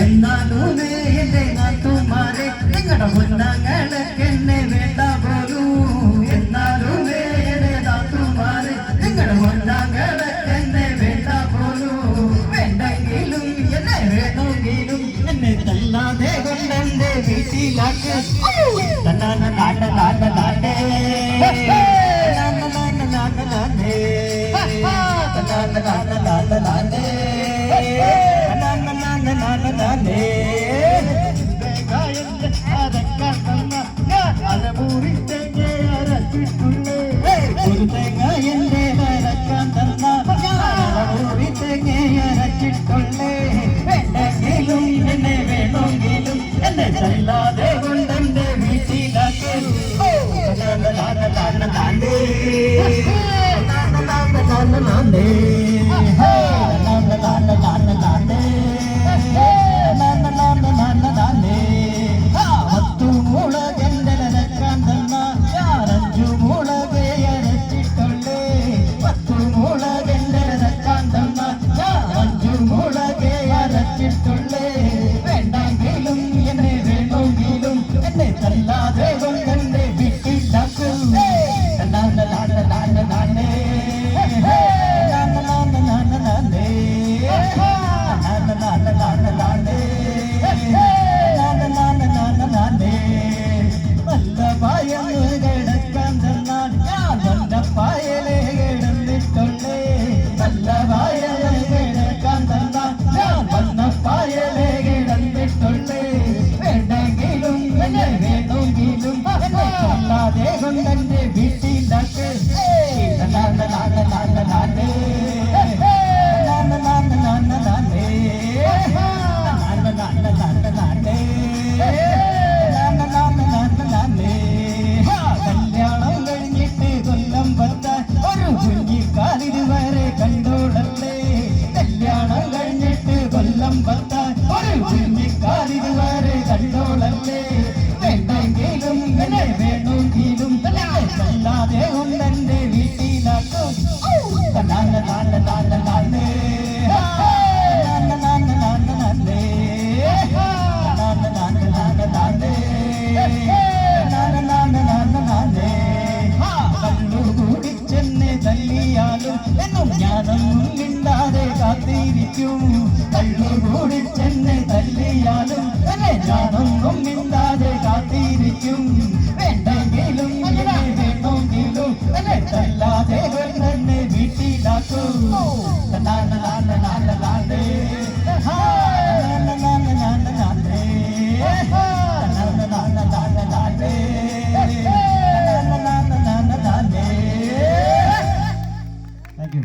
എന്നാലുമേ എന്റെ നാട്ടുമാരെ നിങ്ങളുടെ മുന്നങ്ങളൊക്കെ എന്നെ വേണ്ട പോലൂ. എന്നാലുമേ എന്റെ നാട്ടുമാരെ നിങ്ങളുടെ മുന്നങ്ങളൊക്കെ എന്നെ വേണ്ട പോലൂ. വേണ്ടെങ്കിലും എന്നെ വേണമെങ്കിലും എന്നെ തല്ലാതെ കൊണ്ടെന്റെ വീട്ടിലാക്ക്. തന്നാന നാട്ട നാട്ട നാട്ടേ നാന നാന നാന നാനേ തന്നാന നാന നാന നാനേ ല്ലാതെ കൊണ്ടെന്റെ വീട്ടിലാക്ക്. കൊണ്ടെന്റെ വീട്ടിലാക്ക്. കല്യാണം കഴിഞ്ഞിട്ട് കൊല്ലം പത്താൻ ഒരു കുഞ്ഞിക്കാലിതുവരെ കണ്ടോടല്ലേ. കല്യാണം കഴിഞ്ഞിട്ട് കൊല്ലം പത്താൻ ഒരു കുഞ്ഞിക്കാലിതുവരെ കണ്ടോടല്ലേ. വേണ്ടെങ്കിലും എന്നെ വേണമെങ്കിലും അല്ലാതെ കൊണ്ടെന്റെ വീട്ടിലാക്കും. നാന നാന നാന നാനേ നാന നാന നാന നാനേ നാന നാന നാന നാനേ നാന നാന നാന നാനേ. കണ്ണുകൂടി ചെന്നെ തല്ലിയാലും എന്നും ഞാനൊന്നും മിണ്ടാതെ കാത്തിരിക്കും. കണ്ണുകൂടി ചെന്നെ തല്ലിയാലും എന്നെ ഞാനൊന്നും മിണ്ടാതെ കാത്തിരിക്കും. വേണ്ടെങ്കിലും വേണമെങ്കിലും എന്നെ തല്ലാതെ എന്നെ വീട്ടിലാക്കും. നാന നാന നാന നാനേ നാന നാന നാന നാനേ നാന നാന നാന നാനേ നാന നാന നാന നാനേ. Thank you.